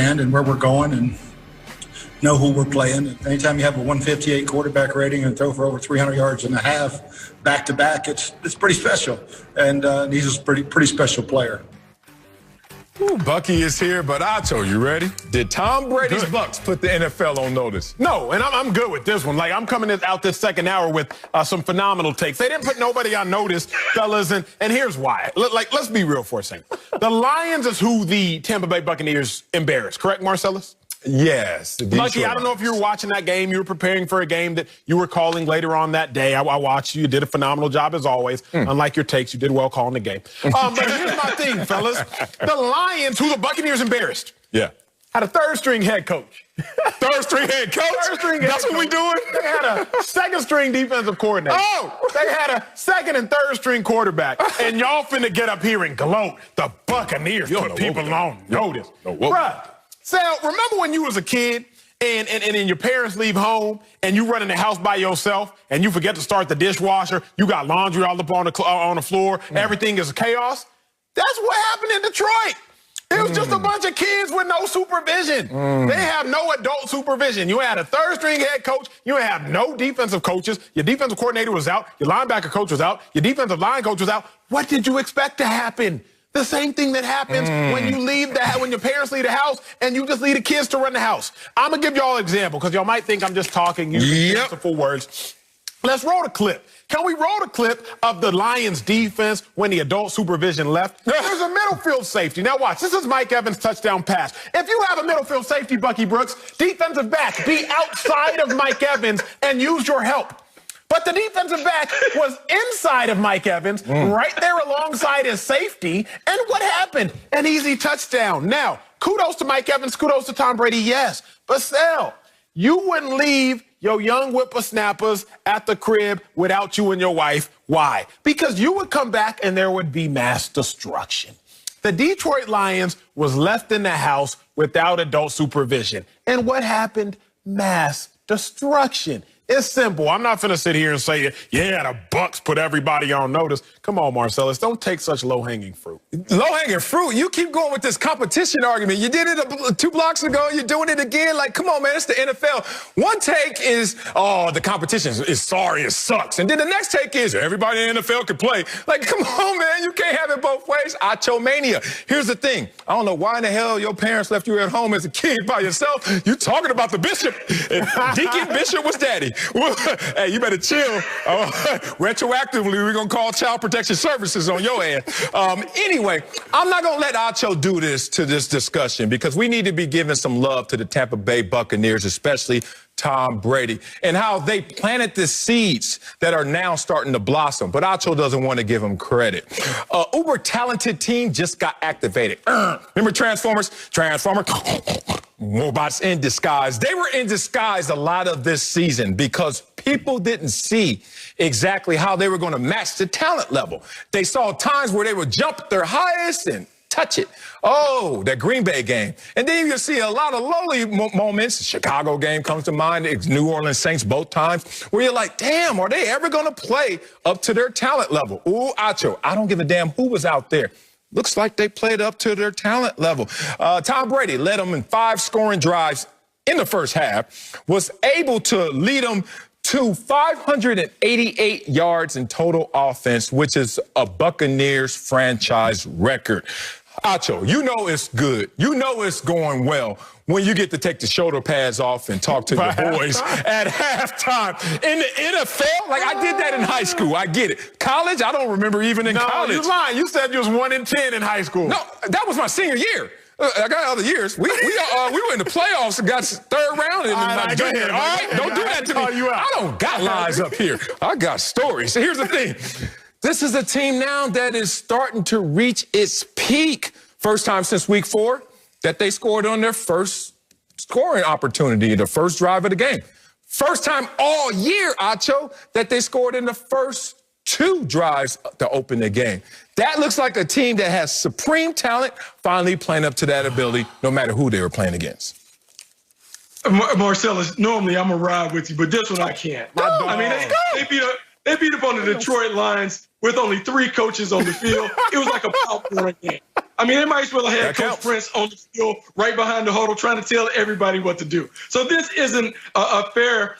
stand and where we're going and know who we're playing. And anytime you have a 158 quarterback rating and throw for over 300 yards and a half back to back, it's pretty special. And he's a pretty special player. Ooh, Bucky is here, but Acho, you ready? Did Tom Brady's Bucs put the NFL on notice? No, and I'm good with this one. Like, I'm coming out this second hour with some phenomenal takes. They didn't put nobody on notice, fellas, and here's why. Let's be real for a second. The Lions is who the Tampa Bay Buccaneers embarrassed, correct, Marcellus? Yes. Lucky, I don't know if you were watching that game. You were preparing for a game that you were calling later on that day. I watched you. You did a phenomenal job as always. Unlike your takes, you did well calling the game. But here's my thing, fellas. The Lions, who the Buccaneers embarrassed, had a third-string head coach. Third-string head coach? Third-string That's head what we doing? They had a second-string defensive coordinator. Oh! They had a second and third-string quarterback. And y'all finna get up here and gloat. The Buccaneers put people on notice. Bruh. Sal, remember when you was a kid and your parents leave home and you run in the house by yourself and you forget to start the dishwasher, you got laundry all up on the floor, everything is chaos? That's what happened in Detroit. It was just a bunch of kids with no supervision. They have no adult supervision. You had a third-string head coach. You have no defensive coaches. Your defensive coordinator was out. Your linebacker coach was out. Your defensive line coach was out. What did you expect to happen? The same thing that happens when you leave when your parents leave the house and you just leave the kids to run the house. I'm going to give y'all an example because y'all might think I'm just talking using fanciful words. Let's roll the clip. Can we roll the clip of the Lions defense when the adult supervision left? There's a middle field safety. Now watch. This is Mike Evans' touchdown pass. If you have a middle field safety, Bucky Brooks, defensive back, be outside of Mike Evans and use your help. But the defensive back was inside of Mike Evans, right there alongside his safety. And what happened? An easy touchdown. Now, kudos to Mike Evans, kudos to Tom Brady, yes. But still, you wouldn't leave your young whippersnappers at the crib without you and your wife. Why? Because you would come back and there would be mass destruction. The Detroit Lions was left in the house without adult supervision. And what happened? Mass destruction. It's simple. I'm not finna sit here and say, yeah, the Bucs put everybody on notice. Come on, Marcellus. Don't take such low-hanging fruit. Low-hanging fruit? You keep going with this competition argument. You did it 2 blocks ago. You're doing it again. Like, come on, man. It's the NFL. One take is, oh, the competition is sorry. It sucks. And then the next take is, everybody in the NFL can play. Like, come on, man. You can't have it both ways. Acho mania. Here's the thing. I don't know why in the hell your parents left you at home as a kid by yourself. You talking about the bishop. Deacon Bishop was daddy. Hey, you better chill. Retroactively, we're going to call Child Protection Services on your ass. Anyway, I'm not going to let Acho do this to this discussion because we need to be giving some love to the Tampa Bay Buccaneers, especially Tom Brady, and how they planted the seeds that are now starting to blossom. But Acho doesn't want to give them credit. Uber talented team just got activated. Remember Transformers? Robots in disguise. They were in disguise a lot of this season because people didn't see exactly how they were going to match the talent level. They saw times where they would jump their highest and touch it. Oh, that Green Bay game. And then you see a lot of lowly moments. The Chicago game comes to mind. It's New Orleans Saints both times where you're like, damn, are they ever going to play up to their talent level? Ooh, Acho, I don't give a damn who was out there. Looks like they played up to their talent level. Tom Brady led them in 5 scoring drives in the first half, was able to lead them to 588 yards in total offense, which is a Buccaneers franchise record. Acho, you know it's good. You know it's going well when you get to take the shoulder pads off and talk to your boys at halftime. In the NFL, like I did that in high school. I get it. College, I don't remember even in college. No, you're lying. You said you was 1 in 10 in high school. No, that was my senior year. I got other years. We were in the playoffs and got 3rd round. And all right, don't do that to me. I don't got lies up here. I got stories. So here's the thing. This is a team now that is starting to reach its peak. First time since week 4 that they scored on their first scoring opportunity, the first drive of the game. First time all year, Acho, that they scored in the first 2 drives to open the game. That looks like a team that has supreme talent finally playing up to that ability, no matter who they were playing against. Marcellus, normally I'm going to ride with you, but this one I can't. I mean, they beat up on the Detroit Lions with only 3 coaches on the field. It was like a popcorn game. I mean, they might as well have had Coach Prince on the field right behind the huddle trying to tell everybody what to do. So this isn't a fair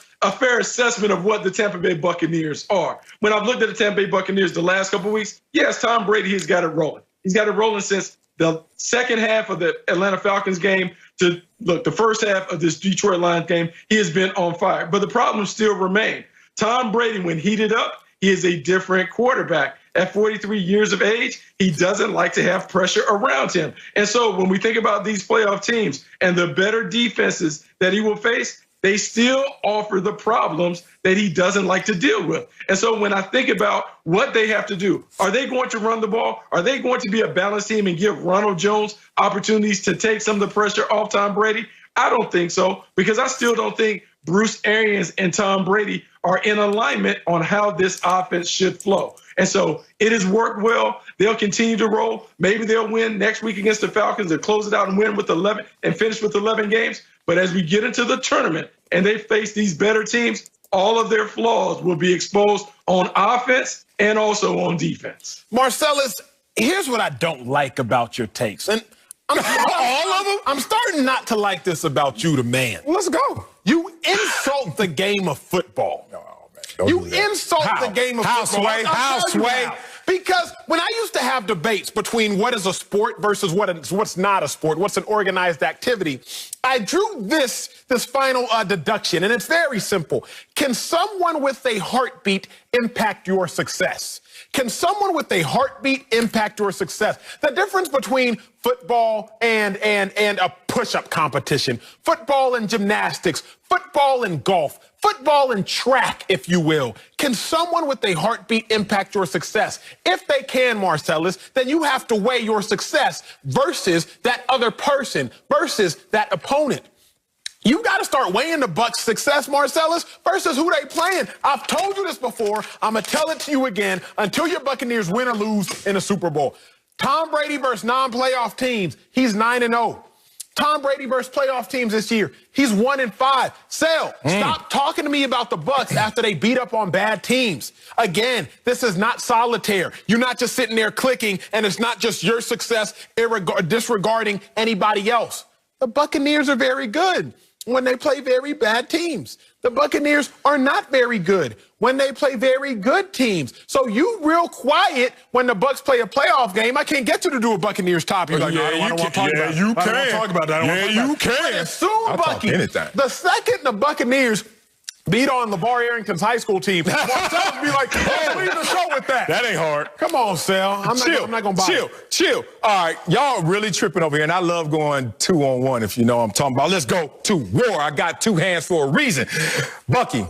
assessment of what the Tampa Bay Buccaneers are. When I've looked at the Tampa Bay Buccaneers the last couple of weeks, yes, Tom Brady has got it rolling. He's got it rolling since the second half of the Atlanta Falcons game to, look, the first half of this Detroit Lions game. He has been on fire. But the problems still remain. Tom Brady, when heated up, he is a different quarterback. At 43 years of age, he doesn't like to have pressure around him. And so when we think about these playoff teams and the better defenses that he will face, they still offer the problems that he doesn't like to deal with. And so when I think about what they have to do, are they going to run the ball? Are they going to be a balanced team and give Ronald Jones opportunities to take some of the pressure off Tom Brady? I don't think so, because I still don't think Bruce Arians and Tom Brady are in alignment on how this offense should flow. And so it has worked well. They'll continue to roll. Maybe they'll win next week against the Falcons. They'll close it out and win with 11 and finish with 11 games. But as we get into the tournament and they face these better teams, all of their flaws will be exposed on offense and also on defense. Marcellus, here's what I don't like about your takes. And all of them? I'm starting not to like this about you, the man. Let's go. You insult the game of football. You insult the game of football. How, Sway? Because when I used to have debates between what is a sport versus what's not a sport, what's an organized activity, I drew this final deduction, and it's very simple. Can someone with a heartbeat impact your success? Can someone with a heartbeat impact your success? The difference between football and a push-up competition, football and gymnastics, football and golf, football and track, if you will. Can someone with a heartbeat impact your success? If they can, Marcellus, then you have to weigh your success versus that other person, versus that opponent. You got to start weighing the Bucs' success, Marcellus, versus who they playing. I've told you this before. I'm going to tell it to you again until your Buccaneers win or lose in the Super Bowl. Tom Brady versus non-playoff teams, he's 9-0. Tom Brady versus playoff teams this year, he's 1-5. Sal, stop talking to me about the Bucs after they beat up on bad teams. Again, this is not solitaire. You're not just sitting there clicking, and it's not just your success disregarding anybody else. The Buccaneers are very good when they play very bad teams. The Buccaneers are not very good when they play very good teams. So you real quiet when the Bucs play a playoff game. I can't get you to do a Buccaneers topic. Like, yeah, no, I don't want to talk about it. You I don't can. want to talk about that. Yeah, you can. But as soon, Bucky, the second the Buccaneers beat on LeVar Arrington's high school team, Marcellus be like, hey, leave the show with that. That ain't hard. Come on, Sal. I'm not going to buy it. Chill. All right, y'all really tripping over here, and I love going 2-on-1 if you know what I'm talking about. Let's go to war. I got two hands for a reason. Bucky,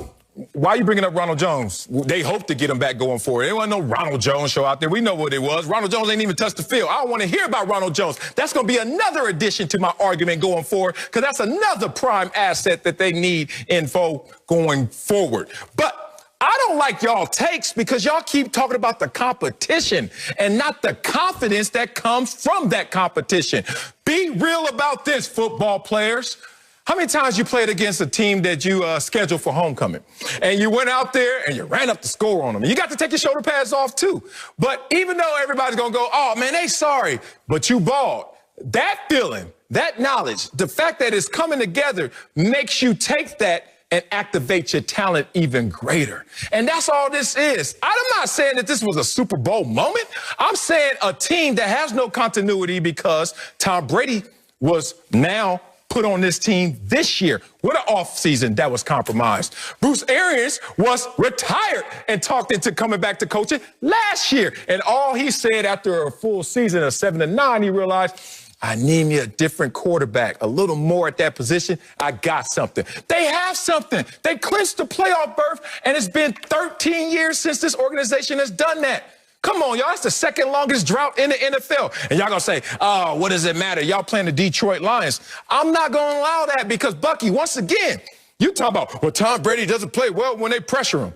why are you bringing up Ronald Jones? They hope to get him back going forward. There wasn't no Ronald Jones show out there. We know what it was. Ronald Jones ain't even touched the field. I don't want to hear about Ronald Jones. That's going to be another addition to my argument going forward, because that's another prime asset that they need info going forward. But I don't like y'all takes because y'all keep talking about the competition and not the confidence that comes from that competition. Be real about this, football players. How many times you played against a team that you scheduled for homecoming and you went out there and you ran up the score on them? You got to take your shoulder pads off too. But even though everybody's going to go, oh, man, they sorry, but you balled. That feeling, that knowledge, the fact that it's coming together makes you take that and activate your talent even greater. And that's all this is. I'm not saying that this was a Super Bowl moment. I'm saying a team that has no continuity because Tom Brady was now put on this team this year with an offseason that was compromised. Bruce Arians was retired and talked into coming back to coaching last year. And all he said after a full season of 7-9, he realized, I need me a different quarterback, a little more at that position. I got something. They have something. They clinched the playoff berth, and it's been 13 years since this organization has done that. Come on, y'all. That's the second longest drought in the NFL. And y'all going to say, oh, what does it matter? Y'all playing the Detroit Lions. I'm not going to allow that because, Bucky, once again, you talk about, well, Tom Brady doesn't play well when they pressure him.